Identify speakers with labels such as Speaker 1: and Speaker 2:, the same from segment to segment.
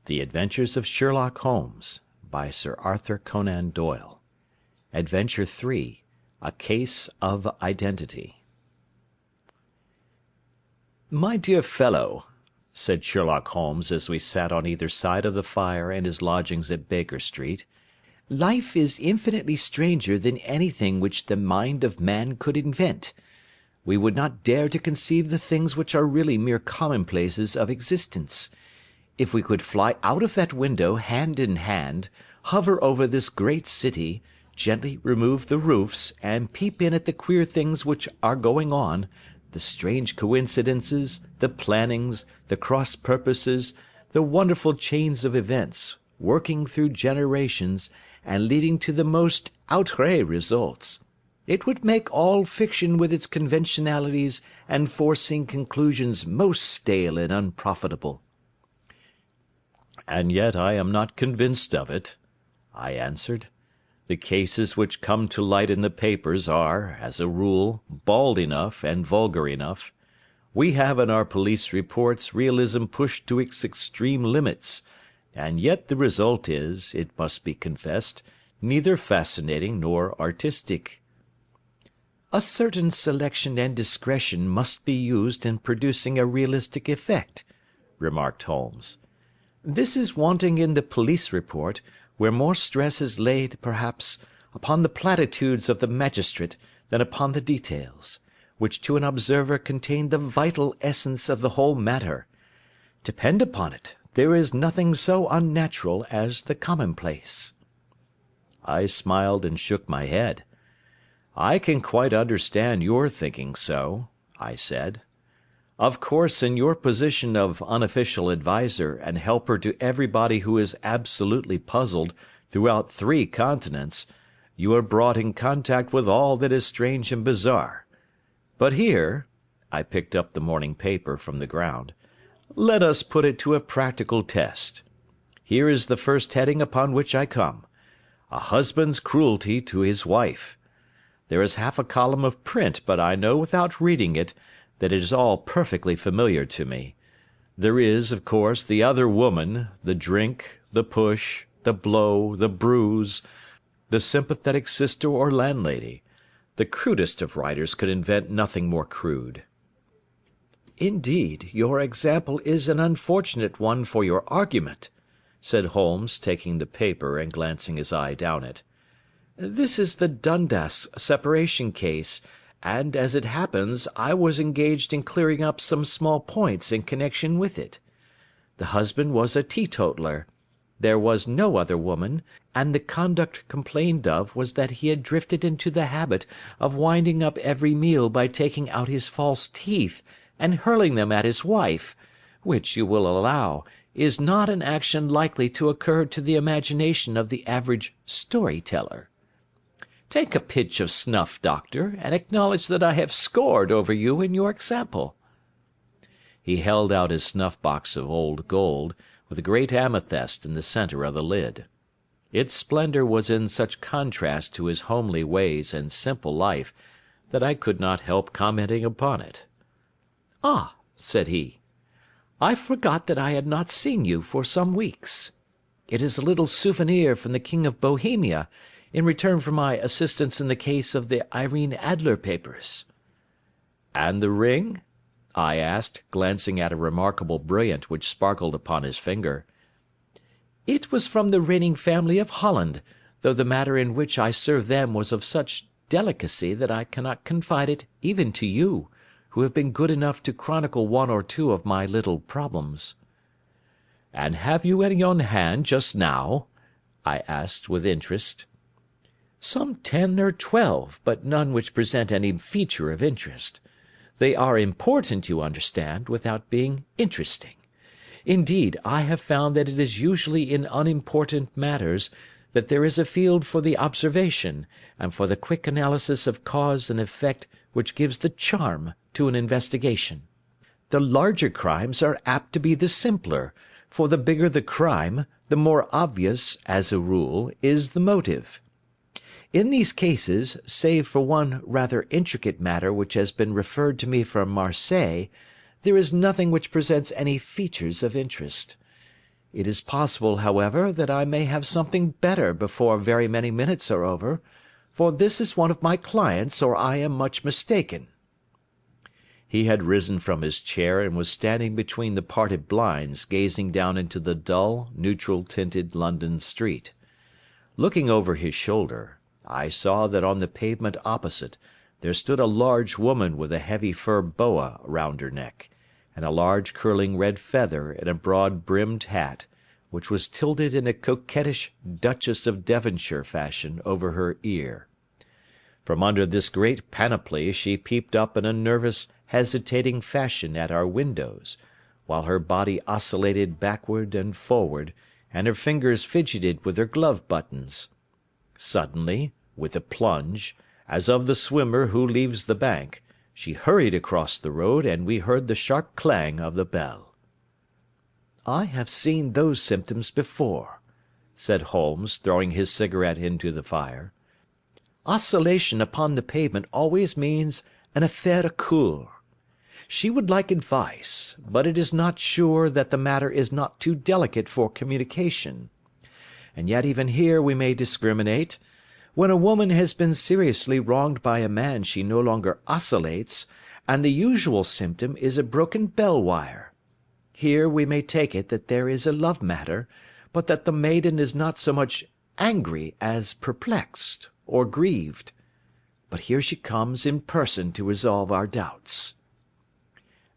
Speaker 1: The Adventures of Sherlock Holmes, by Sir Arthur Conan Doyle. Adventure 3. A Case of Identity. "My dear fellow," said Sherlock Holmes as we sat on either side of the fire in his lodgings at Baker Street, "life is infinitely stranger than anything which the mind of man could invent. We would not dare to conceive the things which are really mere commonplaces of existence. If we could fly out of that window hand in hand, hover over this great city, gently remove the roofs, and peep in at the queer things which are going on, the strange coincidences, the plannings, the cross purposes, the wonderful chains of events, working through generations, and leading to the most outré results, it would make all fiction with its conventionalities and foreseen conclusions most stale and unprofitable." "And yet I am not convinced of it," I answered. "The cases which come to light in the papers are, as a rule, bald enough and vulgar enough. We have in our police reports realism pushed to its extreme limits, and yet the result is, it must be confessed, neither fascinating nor artistic." "A certain selection and discretion must be used in producing a realistic effect," remarked Holmes. "This is wanting in the police report, where more stress is laid, perhaps, upon the platitudes of the magistrate than upon the details, which to an observer contain the vital essence of the whole matter. Depend upon it, there is nothing so unnatural as the commonplace." I smiled and shook my head. "I can quite understand your thinking so," I said. "Of course, in your position of unofficial adviser and helper to everybody who is absolutely puzzled throughout 3 continents, you are brought in contact with all that is strange and bizarre. But here," I picked up the morning paper from the ground, "let us put it to a practical test. Here is the first heading upon which I come: A husband's cruelty to his wife. There is half a column of print, but I know without reading it that it is all perfectly familiar to me. There is, of course, the other woman, the drink, the push, the blow, the bruise, the sympathetic sister or landlady. The crudest of writers could invent nothing more crude." "Indeed, your example is an unfortunate one for your argument," said Holmes, taking the paper and glancing his eye down it. "This is the Dundas separation case, and, as it happens, I was engaged in clearing up some small points in connection with it. The husband was a teetotaler. There was no other woman, and the conduct complained of was that he had drifted into the habit of winding up every meal by taking out his false teeth and hurling them at his wife, which, you will allow, is not an action likely to occur to the imagination of the average story-teller. Take a pinch of snuff, doctor, and acknowledge that I have scored over you in your example." He held out his snuff-box of old gold, with a great amethyst in the centre of the lid. Its splendour was in such contrast to his homely ways and simple life that I could not help commenting upon it. "Ah," said he, "I forgot that I had not seen you for some weeks. It is a little souvenir from the King of Bohemia, in return for my assistance in the case of the Irene Adler papers." "And the ring?" I asked, glancing at a remarkable brilliant which sparkled upon his finger. "It was from the reigning family of Holland, though the matter in which I served them was of such delicacy that I cannot confide it even to you, who have been good enough to chronicle 1 or 2 of my little problems." "And have you any on hand just now?" I asked with interest. "Some 10 or 12, but none which present any feature of interest. They are important, you understand, without being interesting. Indeed, I have found that it is usually in unimportant matters that there is a field for the observation, and for the quick analysis of cause and effect which gives the charm to an investigation. The larger crimes are apt to be the simpler, for the bigger the crime, the more obvious, as a rule, is the motive. In these cases, save for one rather intricate matter which has been referred to me from Marseilles, there is nothing which presents any features of interest. It is possible, however, that I may have something better before very many minutes are over, for this is one of my clients, or I am much mistaken." He had risen from his chair and was standing between the parted blinds, gazing down into the dull, neutral-tinted London street. Looking over his shoulder, I saw that on the pavement opposite there stood a large woman with a heavy fur boa round her neck, and a large curling red feather in a broad-brimmed hat, which was tilted in a coquettish Duchess of Devonshire fashion over her ear. From under this great panoply she peeped up in a nervous, hesitating fashion at our windows, while her body oscillated backward and forward, and her fingers fidgeted with her glove buttons. Suddenly, with a plunge, as of the swimmer who leaves the bank, she hurried across the road, and we heard the sharp clang of the bell. "I have seen those symptoms before," said Holmes, throwing his cigarette into the fire. "Oscillation upon the pavement always means an affaire à coeur. She would like advice, but it is not sure that the matter is not too delicate for communication. And yet even here we may discriminate. When a woman has been seriously wronged by a man she no longer oscillates, and the usual symptom is a broken bell wire. Here we may take it that there is a love matter, but that the maiden is not so much angry as perplexed or grieved. But here she comes in person to resolve our doubts."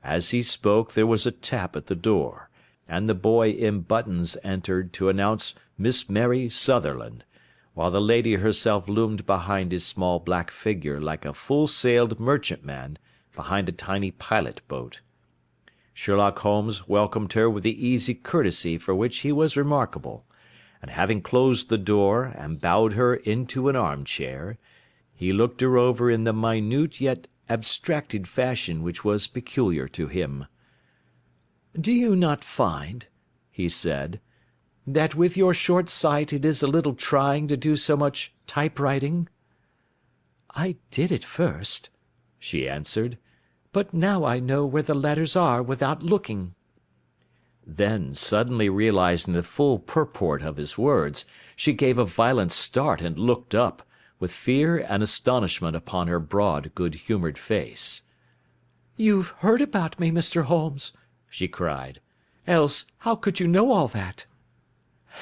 Speaker 1: As he spoke there was a tap at the door, and the boy in buttons entered to announce Miss Mary Sutherland, while the lady herself loomed behind his small black figure like a full-sailed merchantman behind a tiny pilot-boat. Sherlock Holmes welcomed her with the easy courtesy for which he was remarkable, and having closed the door and bowed her into an arm-chair, he looked her over in the minute yet abstracted fashion which was peculiar to him. "Do you not find," he said, "that with your short sight it is a little trying to do so much typewriting?" "I did at first," she answered, "but now I know where the letters are without looking." Then, suddenly realizing the full purport of his words, she gave a violent start and looked up, with fear and astonishment upon her broad, good-humoured face. "You've heard about me, Mr. Holmes," she cried. "Else how could you know all that?"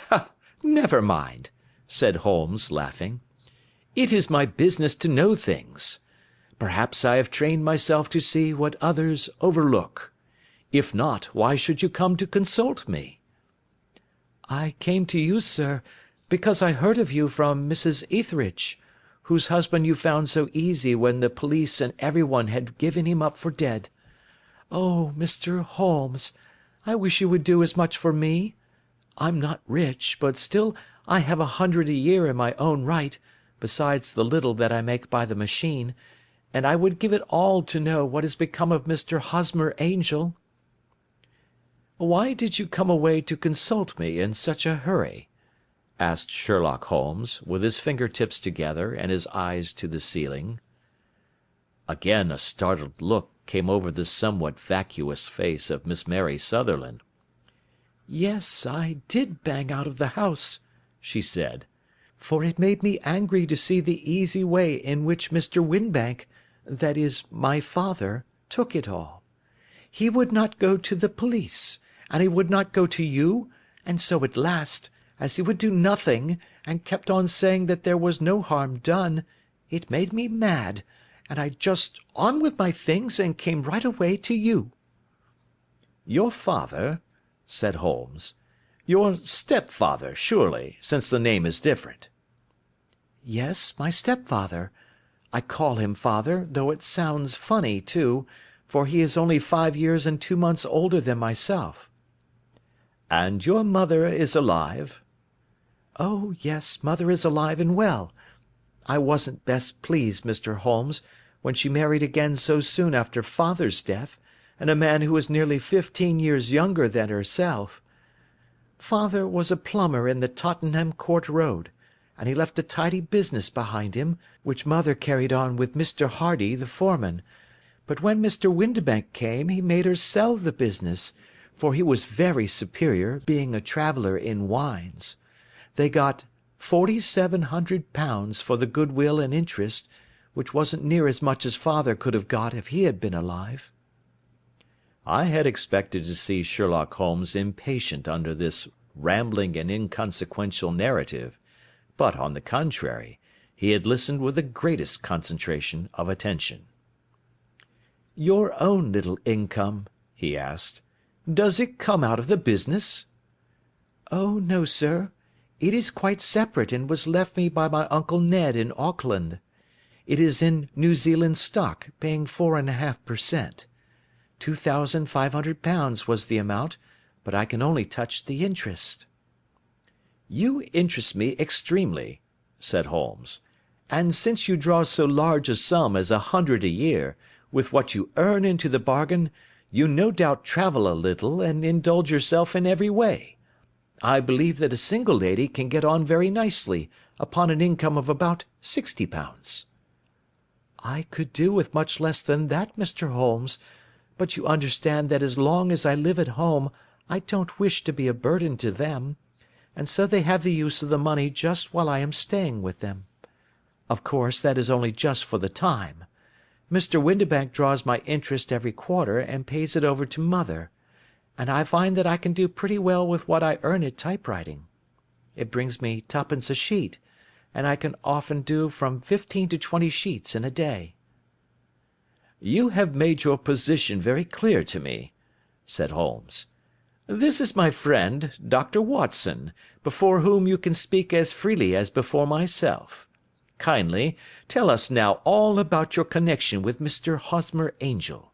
Speaker 1: "Ha! Never mind," said Holmes, laughing. "It is my business to know things. Perhaps I have trained myself to see what others overlook. If not, why should you come to consult me?" "I came to you, sir, because I heard of you from Mrs. Etheridge, whose husband you found so easy when the police and everyone had given him up for dead. Oh, Mr. Holmes, I wish you would do as much for me. I'm not rich, but still I have 100 a year in my own right, besides the little that I make by the machine, and I would give it all to know what has become of Mr. Hosmer Angel." "Why did you come away to consult me in such a hurry?" asked Sherlock Holmes, with his finger-tips together and his eyes to the ceiling. Again a startled look came over the somewhat vacuous face of Miss Mary Sutherland. "Yes, I did bang out of the house," she said, "for it made me angry to see the easy way in which Mr. Winbank, that is, my father, took it all. He would not go to the police, and he would not go to you, and so at last, as he would do nothing, and kept on saying that there was no harm done, it made me mad, and I just on with my things and came right away to you." "Your father?" said Holmes. "Your stepfather, surely, since the name is different." "Yes, my stepfather. I call him father, though it sounds funny, too, for he is only 5 years and 2 months older than myself." "And your mother is alive?" "Oh, yes, mother is alive and well. I wasn't best pleased, Mr. Holmes, when she married again so soon after father's death, and a man who was nearly 15 years younger than herself. Father was a plumber in the Tottenham Court Road, and he left a tidy business behind him, which mother carried on with Mr. Hardy, the foreman, but when Mr. Windibank came he made her sell the business,
Speaker 2: for he was very superior, being a traveller in wines. They got £4,700 for the goodwill and interest, which wasn't near as much as father could have got if he had been alive."
Speaker 1: I had expected to see Sherlock Holmes impatient under this rambling and inconsequential narrative, but, on the contrary, he had listened with the greatest concentration of attention.
Speaker 2: "Your own little income," he asked, "does it come out of the business?" "Oh, no, sir. It is quite separate, and was left me by my Uncle Ned in Auckland. It is in New Zealand stock, paying 4½ per cent. £2,500 was the amount, but I can only touch the interest."
Speaker 1: "You interest me extremely," said Holmes, "and since you draw so large a sum as 100 a year, with what you earn into the bargain, you no doubt travel a little and indulge yourself in every way. I believe that a single lady can get on very nicely upon an income of about £60.
Speaker 2: "I could do with much less than that, Mr. Holmes, but you understand that as long as I live at home I don't wish to be a burden to them, and so they have the use of the money just while I am staying with them. Of course, that is only just for the time. Mr. Windibank draws my interest every quarter and pays it over to mother, and I find that I can do pretty well with what I earn at typewriting. It brings me twopence a sheet, and I can often do from 15 to 20 sheets in a day."
Speaker 1: "You have made your position very clear to me," said Holmes. "This is my friend, Dr. Watson, before whom you can speak as freely as before myself. Kindly tell us now all about your connection with Mr. Hosmer Angel."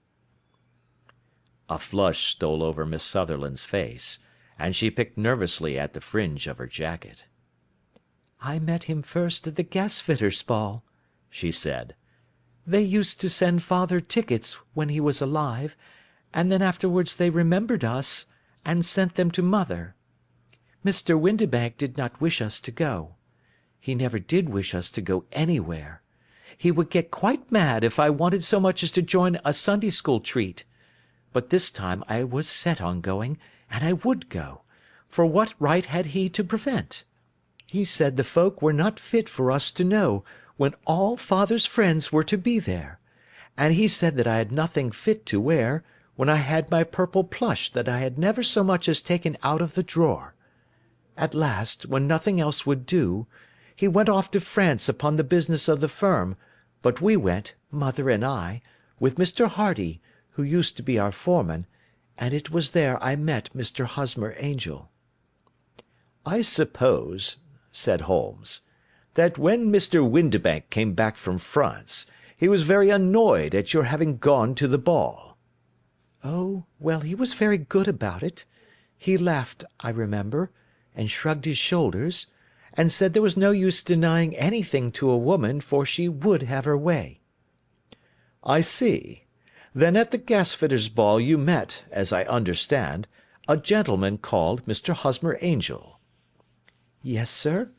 Speaker 1: A flush stole over Miss Sutherland's face, and she picked nervously at the fringe of her jacket.
Speaker 2: "I met him first at the gasfitters' ball," she said. "They used to send father tickets when he was alive, and then afterwards they remembered us, and sent them to mother. Mr. Windibank did not wish us to go. He never did wish us to go anywhere. He would get quite mad if I wanted so much as to join a Sunday school treat. But this time I was set on going, and I would go, for what right had he to prevent? He said the folk were not fit for us to know, when all father's friends were to be there, and he said that I had nothing fit to wear, when I had my purple plush that I had never so much as taken out of the drawer. At last, when nothing else would do, he went off to France upon the business of the firm, but we went, mother and I, with Mr. Hardy, who used to be our foreman, and it was there I met Mr. Hosmer Angel."
Speaker 1: "I suppose," said Holmes, "that when Mr. Windibank came back from France, he was very annoyed at your having gone to the ball."
Speaker 2: "Oh, well, he was very good about it. He laughed, I remember, and shrugged his shoulders, and said there was no use denying anything to a woman, for she would have her way."
Speaker 1: "I see. Then at the gasfitters' ball you met, as I understand, a gentleman called Mr. Hosmer Angel."
Speaker 2: "Yes, sir.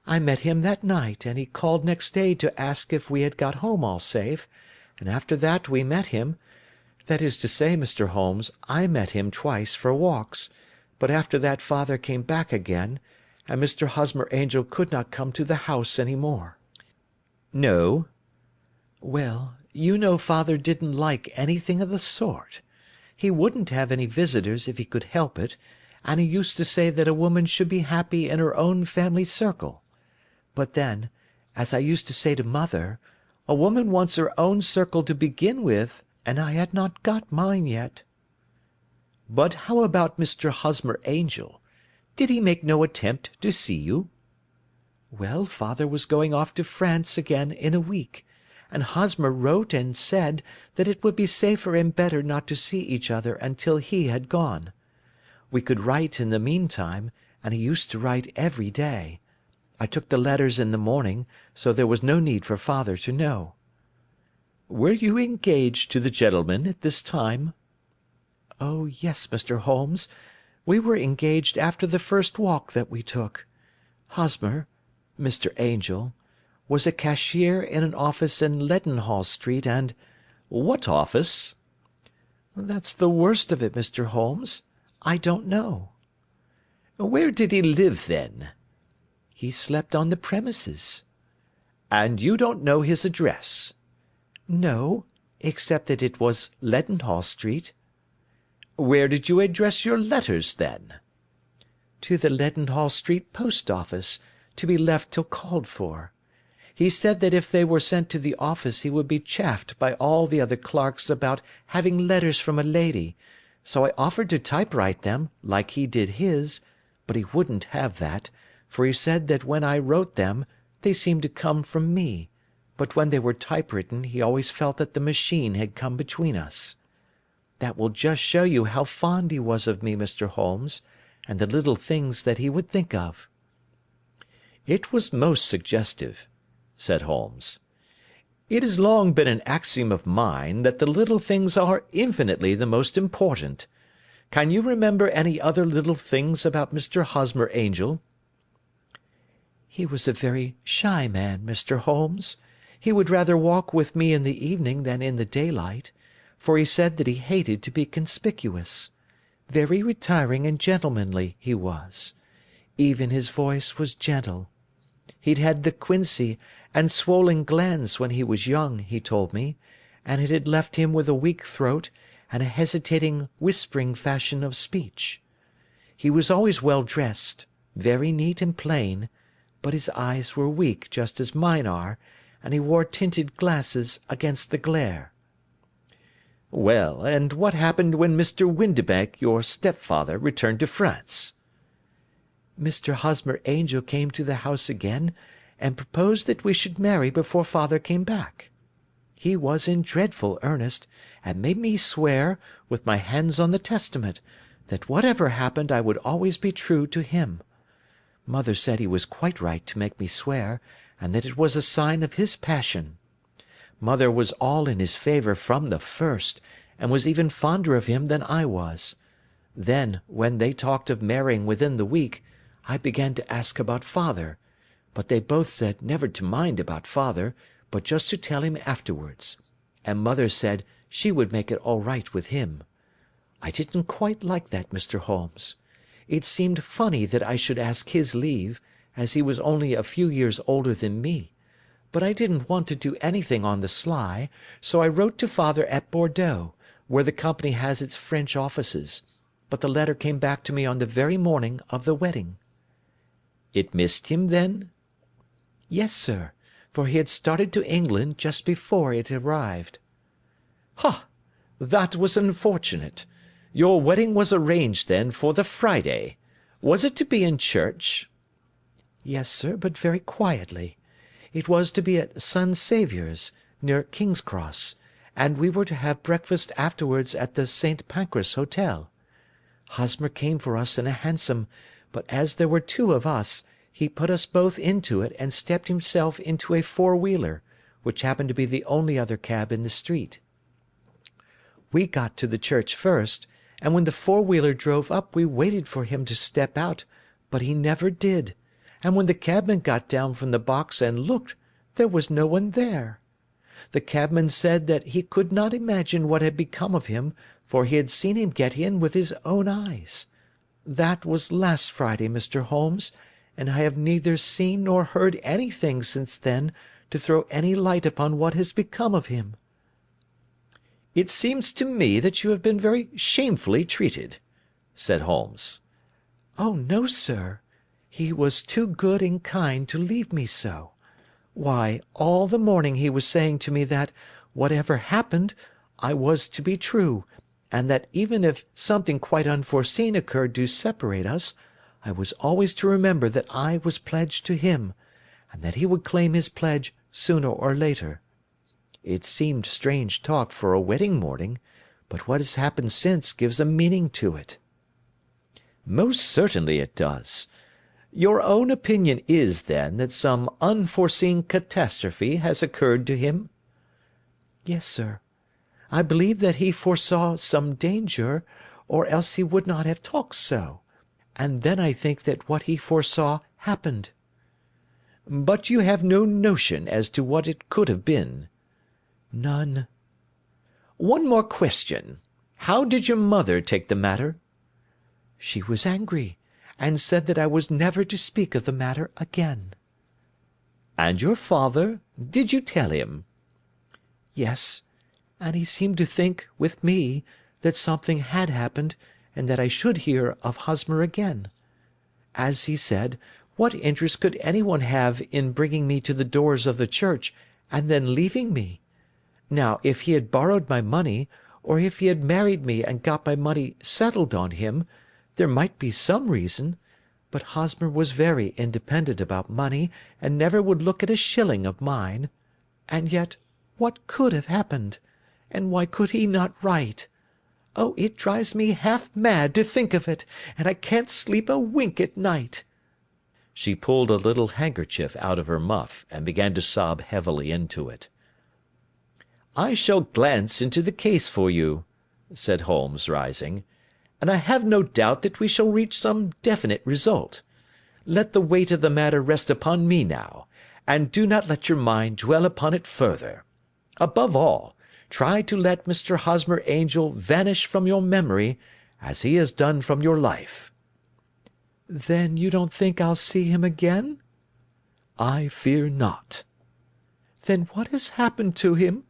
Speaker 2: I met him that night, and he called next day to ask if we had got home all safe, and after that we met him. That is to say, Mr. Holmes, I met him twice for walks, but after that father came back again, and Mr. Hosmer Angel could not come to the house any more."
Speaker 1: "No?"
Speaker 2: "Well, you know father didn't like anything of the sort. He wouldn't have any visitors if he could help it, and he used to say that a woman should be happy in her own family circle. But then, as I used to say to mother, a woman wants her own circle to begin with, and I had not got mine yet."
Speaker 1: "But how about Mr. Hosmer Angel? Did he make no attempt to see you?"
Speaker 2: "Well, father was going off to France again in a week, and Hosmer wrote and said that it would be safer and better not to see each other until he had gone. We could write in the meantime, and he used to write every day. I took the letters in the morning, so there was no need for father to know."
Speaker 1: "Were you engaged to the gentleman at this time?"
Speaker 2: "Oh, yes, Mr. Holmes. We were engaged after the first walk that we took. Hosmer, Mr. Angel, was a cashier in an office in Leadenhall Street, and—"
Speaker 1: "What office?"
Speaker 2: "That's the worst of it, Mr. Holmes. I don't know."
Speaker 1: "Where did he live, then?"
Speaker 2: "He slept on the premises."
Speaker 1: "And you don't know his address?"
Speaker 2: "No, except that it was Leadenhall Street."
Speaker 1: "Where did you address your letters, then?"
Speaker 2: "To the Leadenhall Street post office, to be left till called for. He said that if they were sent to the office he would be chaffed by all the other clerks about having letters from a lady, so I offered to typewrite them, like he did his, but he wouldn't have that, for he said that when I wrote them they seemed to come from me, but when they were typewritten he always felt that the machine had come between us. That will just show you how fond he was of me, Mr. Holmes, and the little things that he would think of."
Speaker 1: "It was most suggestive," said Holmes. "It has long been an axiom of mine that the little things are infinitely the most important. Can you remember any other little things about Mr. Hosmer Angel?"
Speaker 2: "He was a very shy man, Mr. Holmes. He would rather walk with me in the evening than in the daylight, for he said that he hated to be conspicuous. Very retiring and gentlemanly he was. Even his voice was gentle. He'd had the quinsy and swollen glands when he was young, he told me, and it had left him with a weak throat and a hesitating, whispering fashion of speech. He was always well dressed, very neat and plain, but his eyes were weak just as mine are, and he wore tinted glasses against the glare."
Speaker 1: "Well, and what happened when Mr. Windibank, your stepfather, returned to France?"
Speaker 2: "Mr. Hosmer Angel came to the house again, and proposed that we should marry before father came back. He was in dreadful earnest, and made me swear, with my hands on the Testament, that whatever happened I would always be true to him. Mother said he was quite right to make me swear, and that it was a sign of his passion. Mother was all in his favour from the first, and was even fonder of him than I was. Then, when they talked of marrying within the week, I began to ask about father, but they both said never to mind about father, but just to tell him afterwards, and mother said she would make it all right with him. I didn't quite like that, Mr. Holmes. It seemed funny that I should ask his leave, as he was only a few years older than me, but I didn't want to do anything on the sly, so I wrote to father at Bordeaux, where the company has its French offices, but the letter came back to me on the very morning of the wedding."
Speaker 1: "It missed him, then?"
Speaker 2: "Yes, sir, for he had started to England just before it arrived."
Speaker 1: "Ha! That was unfortunate. Your wedding was arranged, then, for the Friday. Was it to be in church?"
Speaker 2: "Yes, sir, but very quietly. It was to be at St. Saviour's, near King's Cross, and we were to have breakfast afterwards at the St. Pancras Hotel. Hosmer came for us in a hansom, but as there were two of us, he put us both into it and stepped himself into a four-wheeler, which happened to be the only other cab in the street. We got to the church first, and when the four-wheeler drove up we waited for him to step out, but he never did, and when the cabman got down from the box and looked, there was no one there. The cabman said that he could not imagine what had become of him, for he had seen him get in with his own eyes. That was last Friday, Mr. Holmes, and I have neither seen nor heard anything since then to throw any light upon what has become of him."
Speaker 1: "It seems to me that you have been very shamefully treated," said Holmes.
Speaker 2: "Oh, no, sir. He was too good and kind to leave me so. Why, all the morning he was saying to me that, whatever happened, I was to be true, and that even if something quite unforeseen occurred to separate us, I was always to remember that I was pledged to him, and that he would claim his pledge sooner or later. It seemed strange talk for a wedding morning, but what has happened since gives a meaning to it."
Speaker 1: "Most certainly it does. Your own opinion is, then, that some unforeseen catastrophe has occurred to him?"
Speaker 2: "Yes, sir. I believe that he foresaw some danger, or else he would not have talked so, and then I think that what he foresaw happened."
Speaker 1: "But you have no notion as to what it could have been?"
Speaker 2: "None."
Speaker 1: "One more question. How did your mother take the matter?"
Speaker 2: She was angry, and said that I was never to speak of the matter again."
Speaker 1: "And your father? Did you tell him?"
Speaker 2: "Yes, and he seemed to think, with me, that something had happened, and that I should hear of Hosmer again. As he said, what interest could anyone have in bringing me to the doors of the church, and then leaving me? Now, if he had borrowed my money, or if he had married me and got my money settled on him, there might be some reason, but Hosmer was very independent about money, and never would look at a shilling of mine. And yet, what could have happened? And why could he not write? Oh, it drives me half mad to think of it, and I can't sleep a wink at night."
Speaker 1: She pulled a little handkerchief out of her muff, and began to sob heavily into it. "I shall glance into the case for you," said Holmes, rising, "and I have no doubt that we shall reach some definite result. Let the weight of the matter rest upon me now, and do not let your mind dwell upon it further. Above all, try to let Mr. Hosmer Angel vanish from your memory, as he has done from your life."
Speaker 2: "Then you don't think I'll see him again?"
Speaker 1: "I fear not."
Speaker 2: "Then what has happened to him?"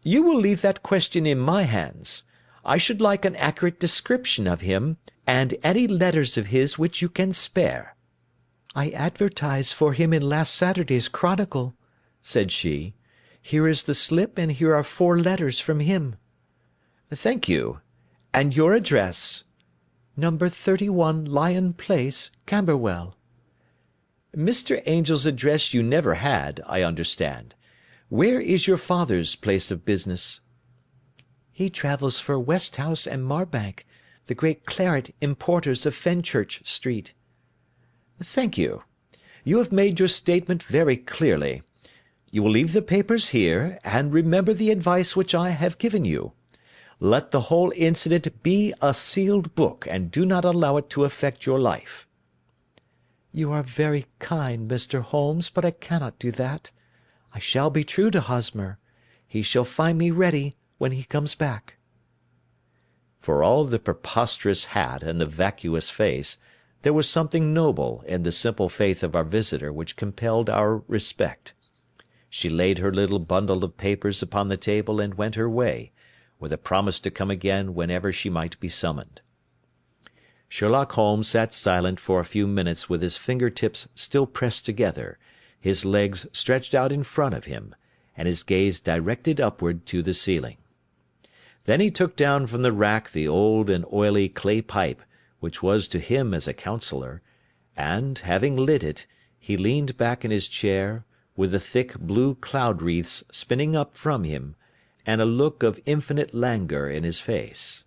Speaker 1: "You will leave that question in my hands. I should like an accurate description of him, and any letters of his which you can spare."
Speaker 2: "I advertised for him in last Saturday's Chronicle," said she. "Here is the slip, and here are 4 letters from him."
Speaker 1: "Thank you. And your address?"
Speaker 2: "Number 31 Lion Place, Camberwell."
Speaker 1: "Mr. Angel's address you never had, I understand. Where is your father's place of business?"
Speaker 2: "He travels for Westhouse and Marbank, the great claret importers of Fenchurch Street."
Speaker 1: "Thank you. You have made your statement very clearly. You will leave the papers here, and remember the advice which I have given you. Let the whole incident be a sealed book, and do not allow it to affect your life."
Speaker 2: "You are very kind, Mr. Holmes, but I cannot do that. I shall be true to Hosmer. He shall find me ready when he comes back."
Speaker 1: For all the preposterous hat and the vacuous face, there was something noble in the simple faith of our visitor which compelled our respect. She laid her little bundle of papers upon the table and went her way, with a promise to come again whenever she might be summoned. Sherlock Holmes sat silent for a few minutes with his finger-tips still pressed together, his legs stretched out in front of him, and his gaze directed upward to the ceiling. Then he took down from the rack the old and oily clay pipe which was to him as a counsellor, and, having lit it, he leaned back in his chair, with the thick blue cloud-wreaths spinning up from him, and a look of infinite languor in his face.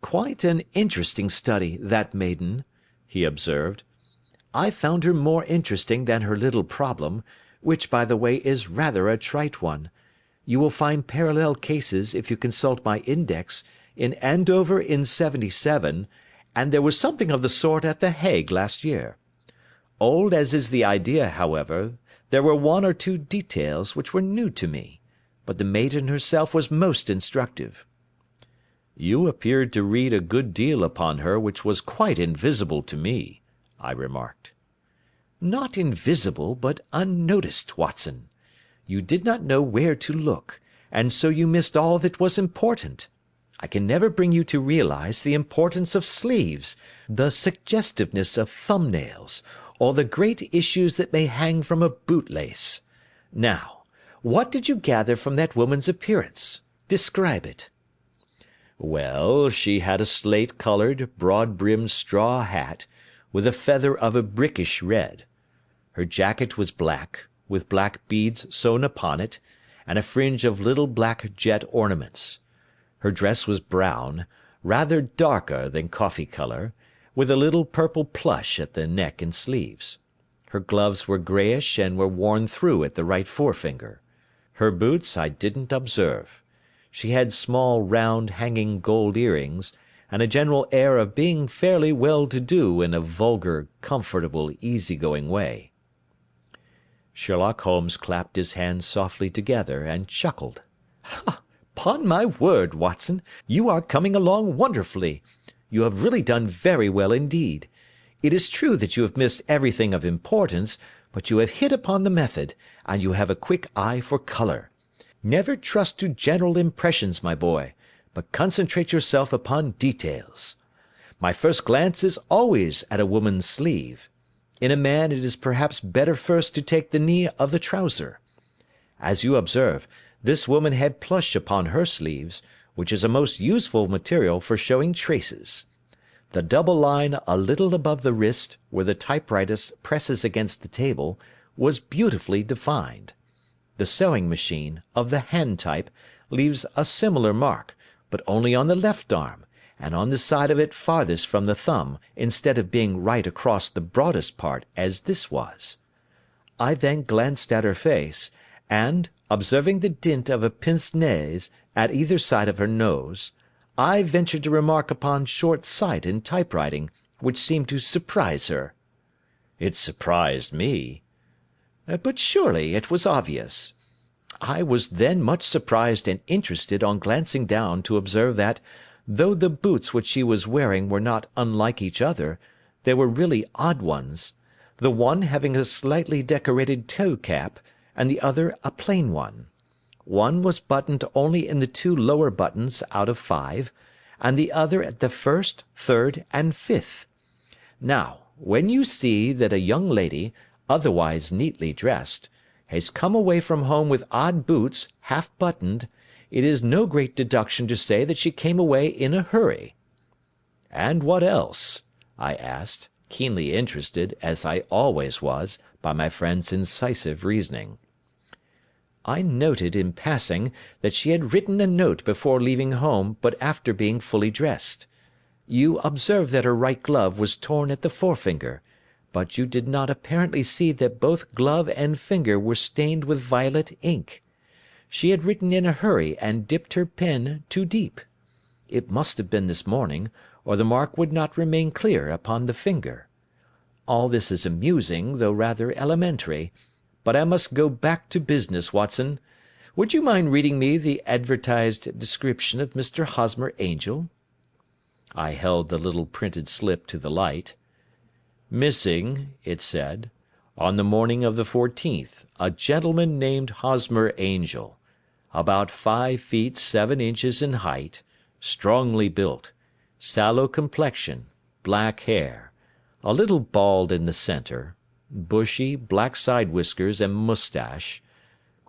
Speaker 1: "Quite an interesting study, that maiden," he observed. "I found her more interesting than her little problem, which, by the way, is rather a trite one. You will find parallel cases, if you consult my index, in Andover in '77, and there was something of the sort at The Hague last year. Old as is the idea, however, there were 1 or 2 details which were new to me, but the maiden herself was most instructive." "You appeared to read a good deal upon her which was quite invisible to me," I remarked. "Not invisible, but unnoticed, Watson. You did not know where to look, and so you missed all that was important. I can never bring you to realize the importance of sleeves, the suggestiveness of thumbnails, or the great issues that may hang from a bootlace. Now, what did you gather from that woman's appearance? Describe it." "Well, she had a slate-coloured, broad-brimmed straw hat, with a feather of a brickish red. Her jacket was black, with black beads sewn upon it, and a fringe of little black jet ornaments. Her dress was brown, rather darker than coffee colour, with a little purple plush at the neck and sleeves. Her gloves were greyish and were worn through at the right forefinger. Her boots I didn't observe. She had small round hanging gold earrings, and a general air of being fairly well-to-do in a vulgar, comfortable, easy-going way." Sherlock Holmes clapped his hands softly together, and chuckled. "'Pon my word, Watson, you are coming along wonderfully. You have really done very well indeed. It is true that you have missed everything of importance, but you have hit upon the method, and you have a quick eye for colour. Never trust to general impressions, my boy, but concentrate yourself upon details. My first glance is always at a woman's sleeve. In a man it is perhaps better first to take the knee of the trouser. As you observe, this woman had plush upon her sleeves, which is a most useful material for showing traces. The double line a little above the wrist, where the typewriter presses against the table, was beautifully defined. The sewing machine, of the hand type, leaves a similar mark, but only on the left arm, and on the side of it farthest from the thumb, instead of being right across the broadest part, as this was. I then glanced at her face, and, observing the dint of a pince-nez at either side of her nose, I ventured to remark upon short sight in typewriting, which seemed to surprise her. It surprised me. But surely it was obvious. I was then much surprised and interested on glancing down to observe that, though the boots which she was wearing were not unlike each other, they were really odd ones, the one having a slightly decorated toe-cap, and the other a plain one. One was buttoned only in the 2 lower buttons out of 5, and the other at the 1st, 3rd, and 5th. Now, when you see that a young lady, otherwise neatly dressed, has come away from home with odd boots, half buttoned, it is no great deduction to say that she came away in a hurry. And what else? I asked, keenly interested, as I always was, by my friend's incisive reasoning. I noted, in passing, that she had written a note before leaving home, but after being fully dressed. You observed that her right glove was torn at the forefinger, but you did not apparently see that both glove and finger were stained with violet ink. She had written in a hurry and dipped her pen too deep. It must have been this morning, or the mark would not remain clear upon the finger. All this is amusing, though rather elementary, but I must go back to business, Watson. Would you mind reading me the advertised description of Mr. Hosmer Angel? I held the little printed slip to the light. Missing, it said, on the morning of the 14th, a gentleman named Hosmer Angel, about 5 feet 7 inches in height, strongly built, sallow complexion, black hair, a little bald in the centre, bushy, black side whiskers and moustache,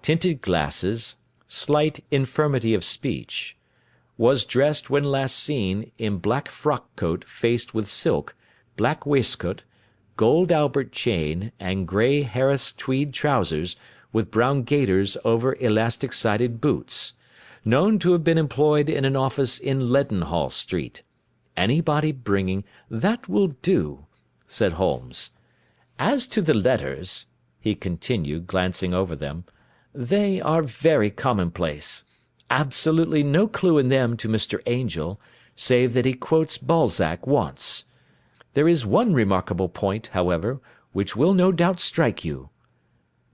Speaker 1: tinted glasses, slight infirmity of speech, was dressed when last seen in black frock-coat faced with silk, black waistcoat, gold Albert chain, and grey Harris tweed trousers, with brown gaiters over elastic-sided boots, known to have been employed in an office in Leadenhall Street. Anybody bringing— "That will do," said Holmes. "As to the letters," he continued, glancing over them, "they are very commonplace. Absolutely no clue in them to Mr. Angel, save that he quotes Balzac once. There is one remarkable point, however, which will no doubt strike you."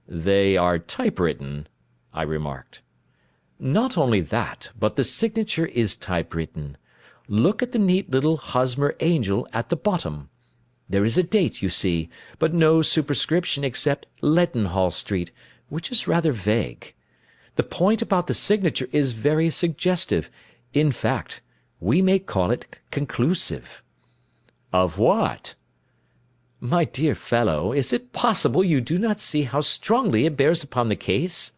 Speaker 1: "They are typewritten," I remarked. "Not only that, but the signature is typewritten. Look at the neat little Hosmer Angel at the bottom. There is a date, you see, but no superscription except Leadenhall Street, which is rather vague. The point about the signature is very suggestive. In fact, we may call it conclusive." "Of what?" "My dear fellow, is it possible you do not see how strongly it bears upon the case?"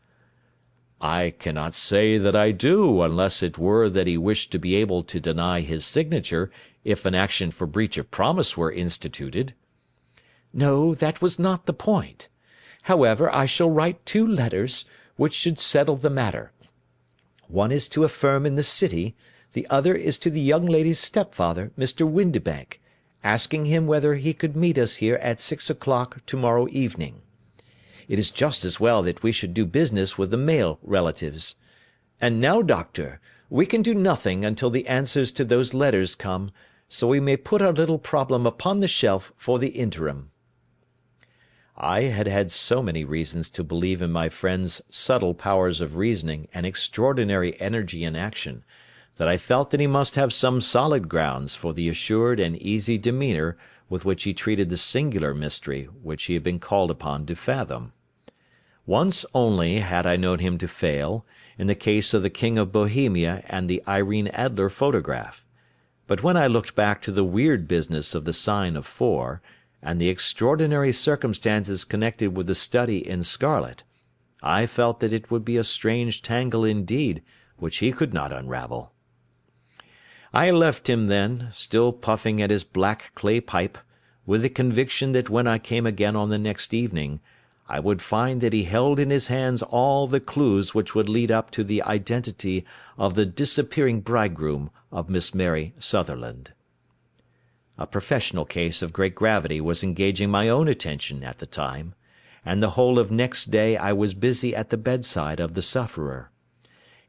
Speaker 1: "I cannot say that I do, unless it were that he wished to be able to deny his signature if an action for breach of promise were instituted." "No, that was not the point. However, I shall write 2 letters, which should settle the matter. One is to a firm in the City, the other is to the young lady's stepfather, Mr. Windibank, asking him whether he could meet us here at 6 o'clock to-morrow evening. It is just as well that we should do business with the male relatives. And now, Doctor, we can do nothing until the answers to those letters come, so we may put our little problem upon the shelf for the interim." I had had so many reasons to believe in my friend's subtle powers of reasoning and extraordinary energy in action, that I felt that he must have some solid grounds for the assured and easy demeanour with which he treated the singular mystery which he had been called upon to fathom. Once only had I known him to fail, in the case of the King of Bohemia and the Irene Adler photograph, but when I looked back to the weird business of the sign of 4, and the extraordinary circumstances connected with the study in scarlet, I felt that it would be a strange tangle indeed which he could not unravel. I left him then, still puffing at his black clay pipe, with the conviction that when I came again on the next evening, I would find that he held in his hands all the clues which would lead up to the identity of the disappearing bridegroom of Miss Mary Sutherland. A professional case of great gravity was engaging my own attention at the time, and the whole of next day I was busy at the bedside of the sufferer.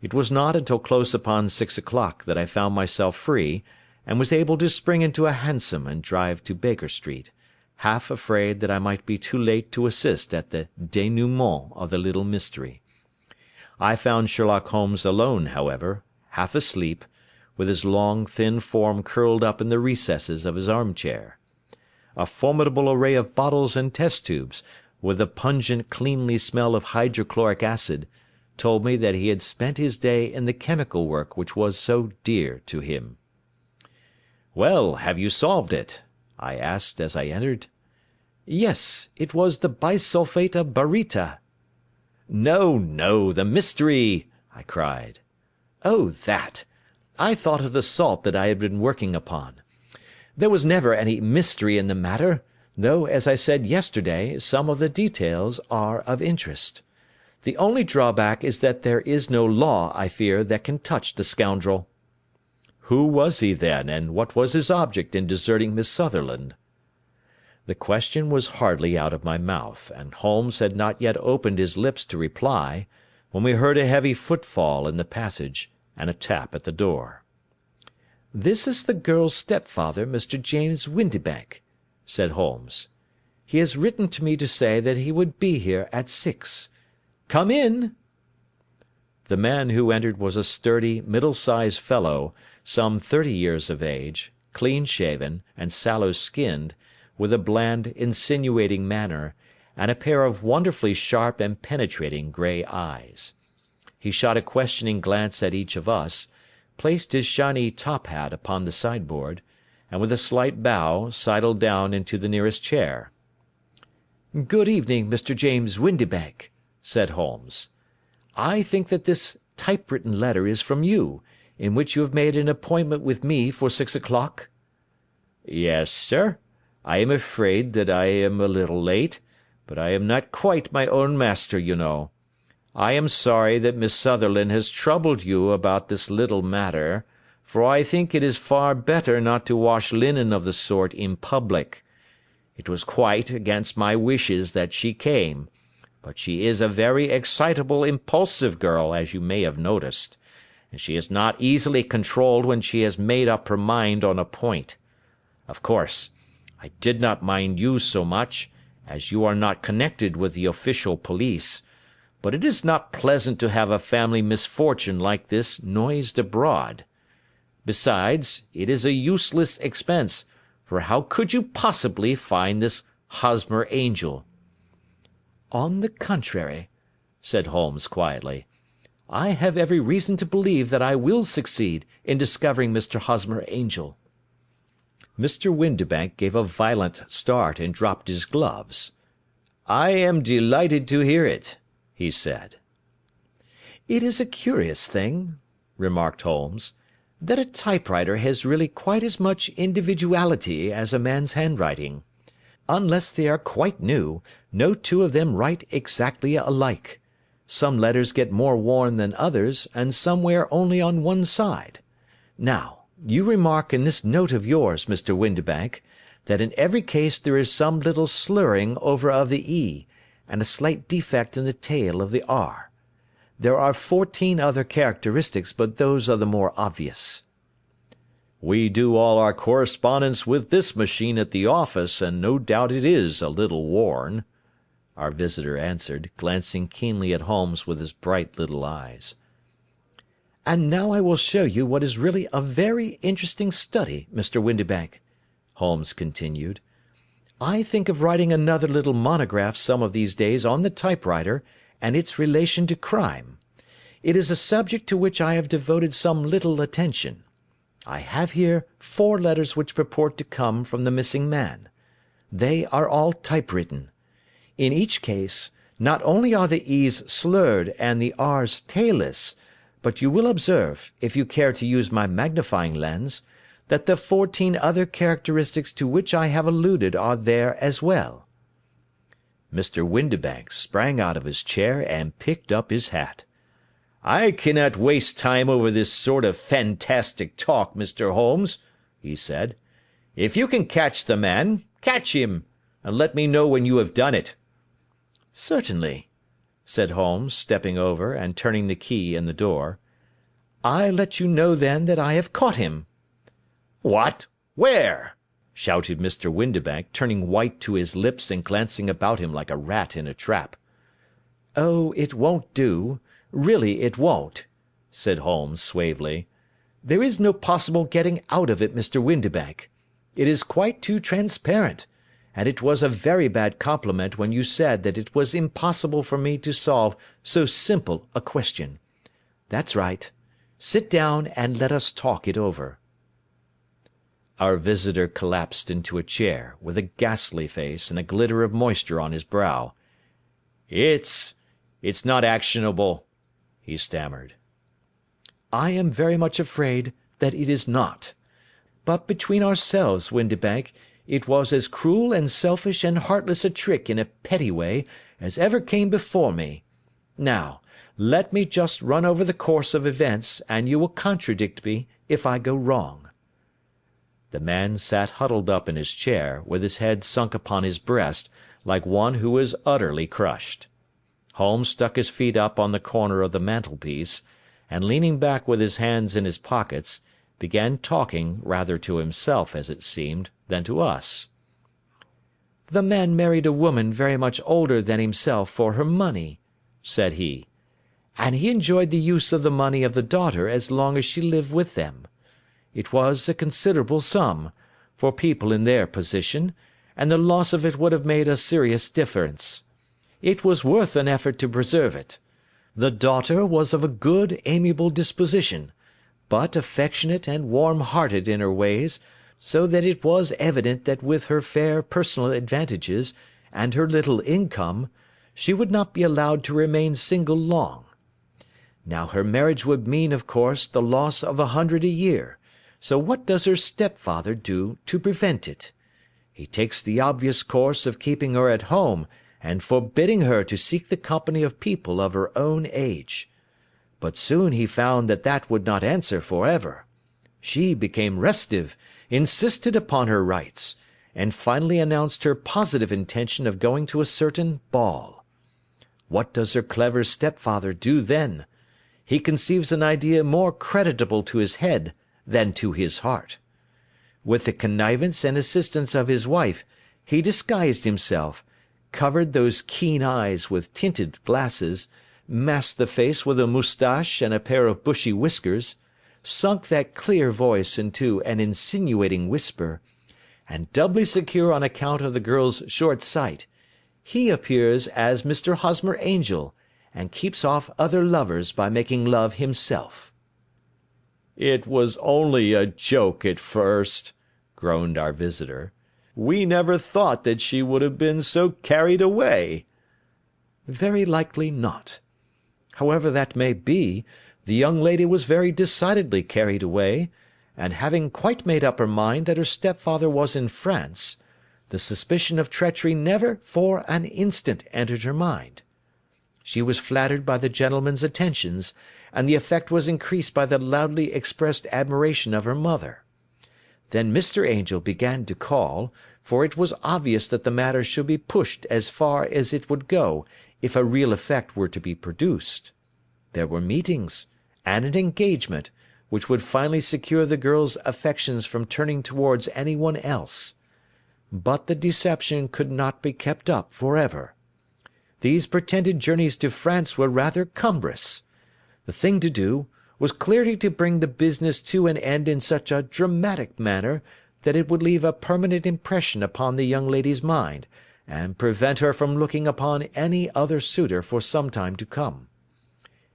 Speaker 1: It was not until close upon 6 o'clock that I found myself free, and was able to spring into a hansom and drive to Baker Street, half afraid that I might be too late to assist at the dénouement of the little mystery. I found Sherlock Holmes alone, however, half asleep, with his long, thin form curled up in the recesses of his arm-chair. A formidable array of bottles and test-tubes, with the pungent, cleanly smell of hydrochloric acid, told me that he had spent his day in the chemical work which was so dear to him. "Well, have you solved it?" I asked as I entered. "Yes, it was the bisulfate of baryta." "No, no, the mystery!" I cried. "Oh, that! I thought of the salt that I had been working upon. There was never any mystery in the matter, though, as I said yesterday, some of the details are of interest. The only drawback is that there is no law, I fear, that can touch the scoundrel." "Who was he, then, and what was his object in deserting Miss Sutherland?" The question was hardly out of my mouth, and Holmes had not yet opened his lips to reply, when we heard a heavy footfall in the passage, and a tap at the door. "This is the girl's stepfather, Mr. James Windibank," said Holmes. "He has written to me to say that he would be here at 6. Come in." The man who entered was a sturdy, middle-sized fellow, some 30 years of age, clean-shaven, and sallow-skinned, with a bland, insinuating manner, and a pair of wonderfully sharp and penetrating grey eyes. He shot a questioning glance at each of us, placed his shiny top-hat upon the sideboard, and with a slight bow sidled down into the nearest chair. "Good evening, Mr. James Windibank," said Holmes. "I think that this typewritten letter is from you, in which you have made an appointment with me for 6 o'clock?" "Yes, sir. I am afraid that I am a little late, but I am not quite my own master, you know. I am sorry that Miss Sutherland has troubled you about this little matter, for I think it is far better not to wash linen of the sort in public. It was quite against my wishes that she came, but she is a very excitable, impulsive girl, as you may have noticed, and she is not easily controlled when she has made up her mind on a point. Of course, I did not mind you so much, as you are not connected with the official police, but it is not pleasant to have a family misfortune like this noised abroad. Besides, it is a useless expense, for how could you possibly find this Hosmer Angel?" "On the contrary," said Holmes quietly, "I have every reason to believe that I will succeed in discovering Mr. Hosmer Angel." Mr. Windibank gave a violent start and dropped his gloves. "I am delighted to hear it," he said. "It is a curious thing," remarked Holmes, "that a typewriter has really quite as much individuality as a man's handwriting. Unless they are quite new, no two of them write exactly alike. Some letters get more worn than others, and some wear only on one side. Now, you remark in this note of yours, Mr. Windibank, that in every case there is some little slurring over of the E, and a slight defect in the tail of the R. There are 14 other characteristics, but those are the more obvious." "We do all our correspondence with this machine at the office, and no doubt it is a little worn," our visitor answered, glancing keenly at Holmes with his bright little eyes. And now I will show you what is really a very interesting study, Mr. Windibank," Holmes continued. "I think of writing another little monograph some of these days on the typewriter and its relation to crime. It is a subject to which I have devoted some little attention. I have here 4 letters which purport to come from the missing man. They are all typewritten. In each case, not only are the E's slurred and the R's tailless, but you will observe, if you care to use my magnifying lens, that the 14 other characteristics to which I have alluded are there as well." Mr. Windibank sprang out of his chair and picked up his hat. "I cannot waste time over this sort of fantastic talk, Mr. Holmes," he said. "If you can catch the man, catch him, and let me know when you have done it." "Certainly," said Holmes, stepping over and turning the key in the door. "I let you know then that I have caught him." "What? Where?" shouted Mr. Windibank, turning white to his lips and glancing about him like a rat in a trap. "Oh, it won't do. Really it won't," said Holmes suavely. "There is no possible getting out of it, Mr. Windibank. It is quite too transparent, and it was a very bad compliment when you said that it was impossible for me to solve so simple a question. That's right. Sit down and let us talk it over." Our visitor collapsed into a chair, with a ghastly face and a glitter of moisture on his brow. It's not actionable," he stammered. "I am very much afraid that it is not. But between ourselves, Windibank, it was as cruel and selfish and heartless a trick in a petty way as ever came before me. Now, let me just run over the course of events, and you will contradict me if I go wrong." The man sat huddled up in his chair, with his head sunk upon his breast, like one who is utterly crushed. Holmes stuck his feet up on the corner of the mantelpiece, and leaning back with his hands in his pockets, began talking, rather to himself, as it seemed, than to us. "The man married a woman very much older than himself for her money," said he, "and he enjoyed the use of the money of the daughter as long as she lived with them. It was a considerable sum, for people in their position, and the loss of it would have made a serious difference. It was worth an effort to preserve it. The daughter was of a good, amiable disposition, but affectionate and warm-hearted in her ways, so that it was evident that with her fair personal advantages, and her little income, she would not be allowed to remain single long. Now her marriage would mean, of course, the loss of 100 a year, so what does her stepfather do to prevent it? He takes the obvious course of keeping her at home and forbidding her to seek the company of people of her own age. But soon he found that that would not answer for ever. She became restive, insisted upon her rights, and finally announced her positive intention of going to a certain ball. What does her clever stepfather do then? He conceives an idea more creditable to his head than to his heart. With the connivance and assistance of his wife, he disguised himself, covered those keen eyes with tinted glasses, masked the face with a moustache and a pair of bushy whiskers, sunk that clear voice into an insinuating whisper, and doubly secure on account of the girl's short sight, he appears as Mr. Hosmer Angel, and keeps off other lovers by making love himself." "It was only a joke at first," groaned our visitor. "We never thought that she would have been so carried away." "Very likely not. However that may be, the young lady was very decidedly carried away, and having quite made up her mind that her stepfather was in France, the suspicion of treachery never for an instant entered her mind. She was flattered by the gentleman's attentions, and the effect was increased by the loudly expressed admiration of her mother. Then Mr. Angel began to call, for it was obvious that the matter should be pushed as far as it would go if a real effect were to be produced. There were meetings, and an engagement, which would finally secure the girl's affections from turning towards any one else. But the deception could not be kept up for ever. These pretended journeys to France were rather cumbrous. The thing to do was clearly to bring the business to an end in such a dramatic manner that it would leave a permanent impression upon the young lady's mind, and prevent her from looking upon any other suitor for some time to come.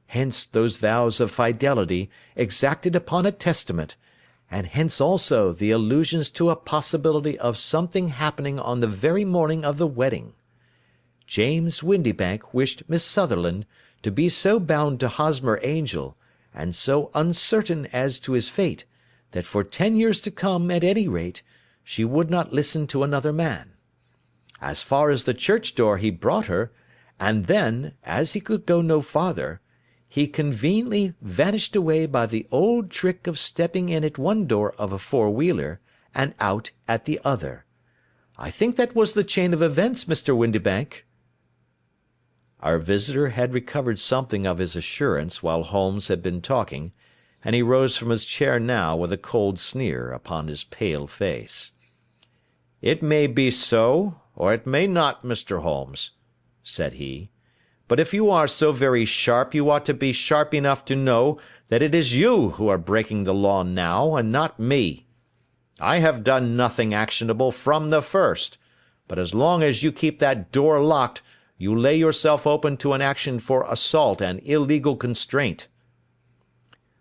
Speaker 1: Hence those vows of fidelity exacted upon a testament, and hence also the allusions to a possibility of something happening on the very morning of the wedding. James Windibank wished Miss Sutherland to be so bound to Hosmer Angel, and so uncertain as to his fate, that for 10 years to come, at any rate, she would not listen to another man. As far as the church door he brought her, and then, as he could go no farther, he conveniently vanished away by the old trick of stepping in at one door of a four-wheeler, and out at the other. I think that was the chain of events, Mr. Windibank." Our visitor had recovered something of his assurance while Holmes had been talking, and he rose from his chair now with a cold sneer upon his pale face. "It may be so, or it may not, Mr. Holmes," said he. "But if you are so very sharp, you ought to be sharp enough to know that it is you who are breaking the law now, and not me. I have done nothing actionable from the first, but as long as you keep that door locked, you lay yourself open to an action for assault and illegal constraint."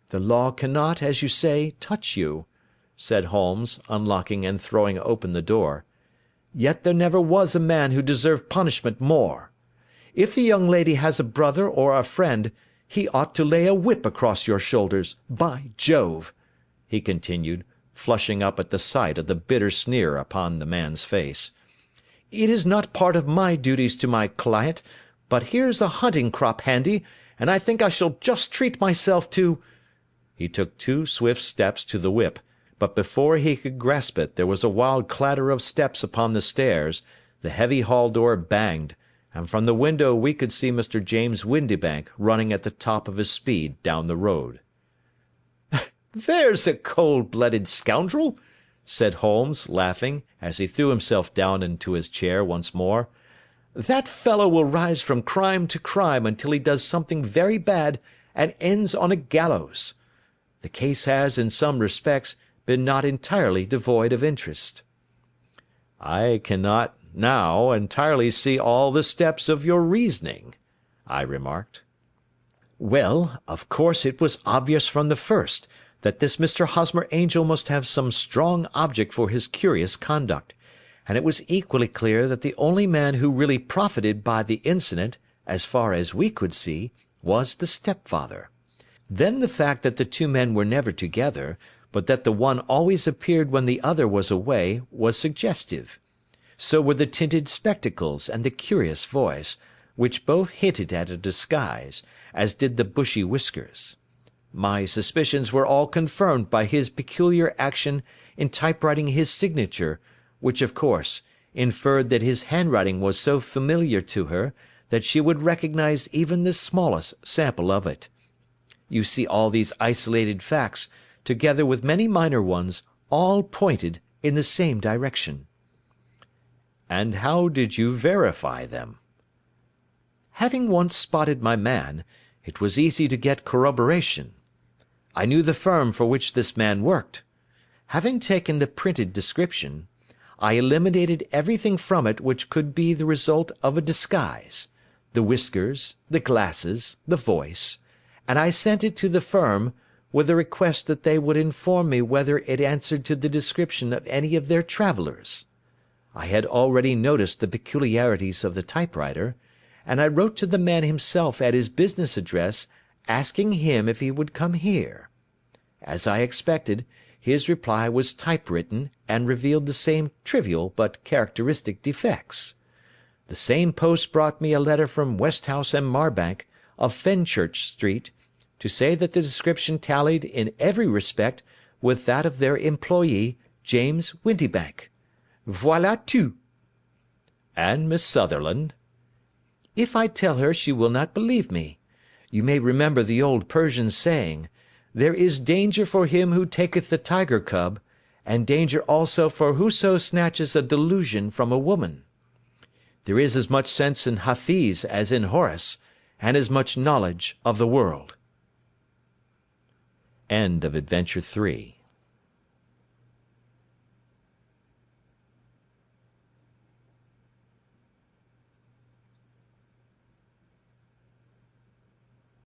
Speaker 1: "The law cannot, as you say, touch you," said Holmes, unlocking and throwing open the door. "Yet there never was a man who deserved punishment more. If the young lady has a brother or a friend, he ought to lay a whip across your shoulders, by Jove!" he continued, flushing up at the sight of the bitter sneer upon the man's face. "It is not part of my duties to my client, but here's a hunting crop handy, and I think I shall just treat myself to—" He took 2 swift steps to the whip, but before he could grasp it there was a wild clatter of steps upon the stairs, the heavy hall door banged, and from the window we could see Mr. James Windibank running at the top of his speed down the road. "There's a cold-blooded scoundrel," said Holmes, laughing, as he threw himself down into his chair once more. "That fellow will rise from crime to crime until he does something very bad and ends on a gallows. The case has, in some respects, been not entirely devoid of interest." "I cannot now entirely see all the steps of your reasoning," I remarked. "Well, of course it was obvious from the first that this Mr. Hosmer Angel must have some strong object for his curious conduct, and it was equally clear that the only man who really profited by the incident, as far as we could see, was the stepfather. Then the fact that the 2 men were never together, but that the one always appeared when the other was away, was suggestive. So were the tinted spectacles and the curious voice, which both hinted at a disguise, as did the bushy whiskers. My suspicions were all confirmed by his peculiar action in typewriting his signature, which, of course, inferred that his handwriting was so familiar to her that she would recognize even the smallest sample of it. You see, all these isolated facts, together with many minor ones, all pointed in the same direction." "And how did you verify them?" "Having once spotted my man, it was easy to get corroboration. I knew the firm for which this man worked. Having taken the printed description, I eliminated everything from it which could be the result of a disguise, the whiskers, the glasses, the voice, and I sent it to the firm, with a request that they would inform me whether it answered to the description of any of their travellers. I had already noticed the peculiarities of the typewriter, and I wrote to the man himself at his business address, asking him if he would come here. As I expected, his reply was typewritten, and revealed the same trivial but characteristic defects. The same post brought me a letter from Westhouse and Marbank, of Fenchurch Street, to say that the description tallied in every respect with that of their employee, James Windibank. Voilà tout." "And Miss Sutherland?" "If I tell her she will not believe me. You may remember the old Persian saying, 'There is danger for him who taketh the tiger cub, and danger also for whoso snatches a delusion from a woman.' There is as much sense in Hafiz as in Horace, and as much knowledge of the world." End of Adventure 3.